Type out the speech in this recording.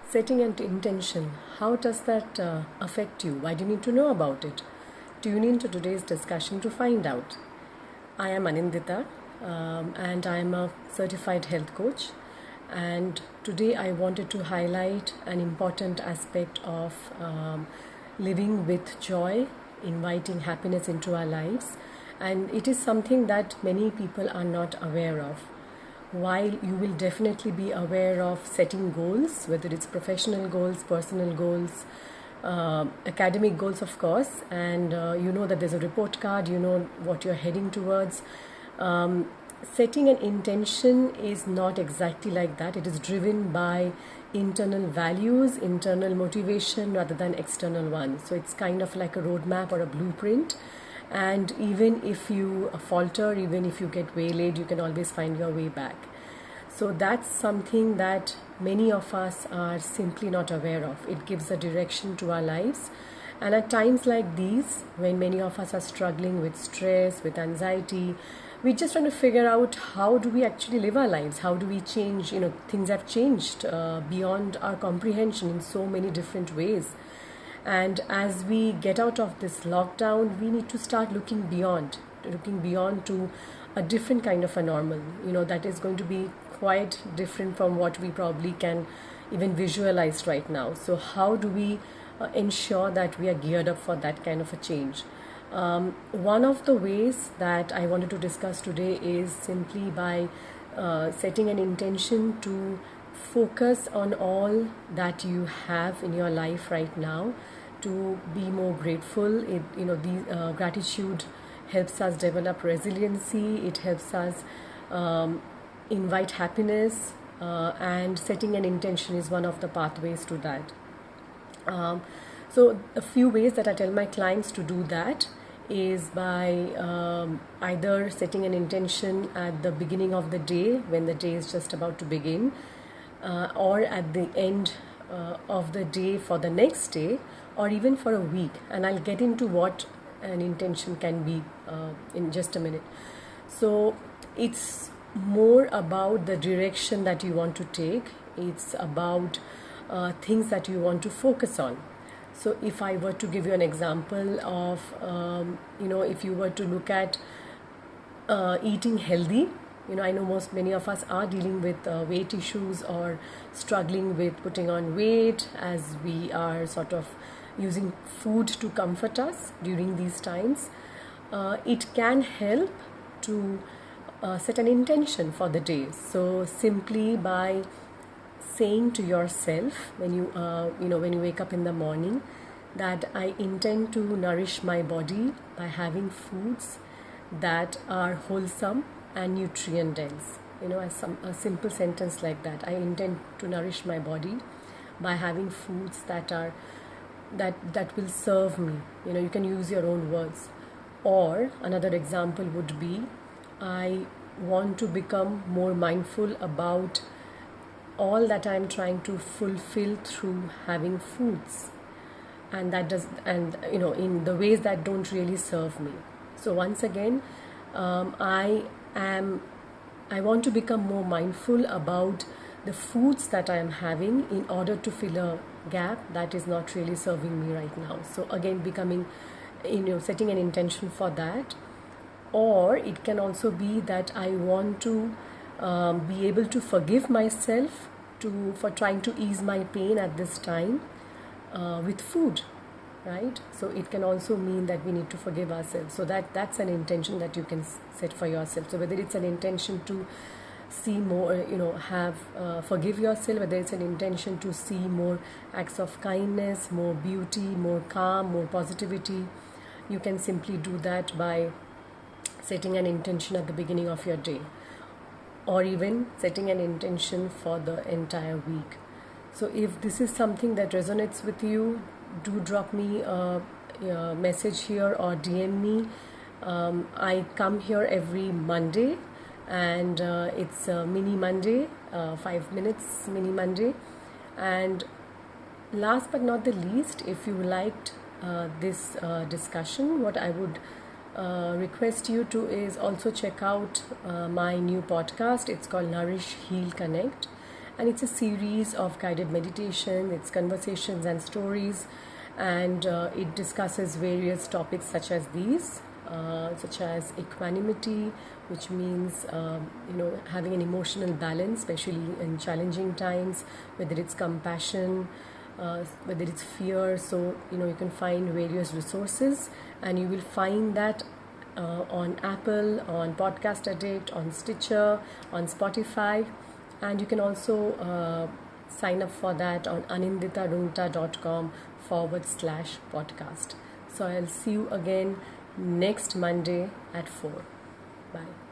Setting an intention, how does that affect you? Why do you need to know about it? Tune in to today's discussion to find out. I am Anindita and I am a certified health coach. And today I wanted to highlight an important aspect of living with joy, inviting happiness into our lives. And it is something that many people are not aware of. While you will definitely be aware of setting goals, whether it's professional goals, personal goals, academic goals, of course, and you know that there's a report card, you know what you're heading towards. Setting an intention is not exactly like that. It is driven by internal values, internal motivation rather than external ones. So it's kind of like a roadmap or a blueprint. And even if you falter, even if you get waylaid, you can always find your way back. So that's something that many of us are simply not aware of. It gives a direction to our lives. And at times like these, when many of us are struggling with stress, with anxiety, we're just trying to figure out how do we actually live our lives? How do we change? Things have changed beyond our comprehension in so many different ways. And as we get out of this lockdown, we need to start looking beyond to a different kind of a normal, that is going to be quite different from what we probably can even visualize right now. So how do we ensure that we are geared up for that kind of a change? One of the ways that I wanted to discuss today is simply by setting an intention to focus on all that you have in your life right now, to be more grateful. Gratitude helps us develop resiliency. It helps us invite happiness, and setting an intention is one of the pathways to that. So a few ways that I tell my clients to do that is by either setting an intention at the beginning of the day when the day is just about to begin, or at the end of the day for the next day, or even for a week. And I'll get into what an intention can be in just a minute. So it's more about the direction that you want to take. It's about things that you want to focus on. So if I were to give you an example of, if you were to look at eating healthy, I know many of us are dealing with weight issues or struggling with putting on weight, as we are sort of using food to comfort us during these times. It can help to set an intention for the day. So simply by saying to yourself when you wake up in the morning that I intend to nourish my body by having foods that are wholesome and nutrient dense. A simple sentence like that. I intend to nourish my body by having foods that will serve me. You can use your own words. Or another example would be, I want to become more mindful about all that I'm trying to fulfill through having foods, and in the ways that don't really serve me. So once again, I want to become more mindful about the foods that I am having in order to fill a gap that is not really serving me right now. So again, setting an intention for that. Or it can also be that I want to be able to forgive myself for trying to ease my pain at this time with food, right? So it can also mean that we need to forgive ourselves. So that's an intention that you can set for yourself. So whether it's an intention to see more, forgive yourself, whether it's an intention to see more acts of kindness, more beauty, more calm, more positivity, you can simply do that by setting an intention at the beginning of your day, or even setting an intention for the entire week. So if this is something that resonates with you, do drop me a message here or DM me. I come here every Monday, and it's a mini Monday, 5 minutes mini Monday. And last but not the least, if you liked this discussion, what I would request you to is also check out my new podcast. It's called Nourish, Heal, Connect, and it's a series of guided meditation. It's conversations and stories, and it discusses various topics such as these, such as equanimity, which means having an emotional balance, especially in challenging times, whether it's compassion, whether it's fear. So you can find various resources, and you will find that on Apple, on Podcast Addict, on Stitcher, on Spotify, and you can also sign up for that on aninditadungta.com/podcast. So I'll see you again next Monday at 4. Bye.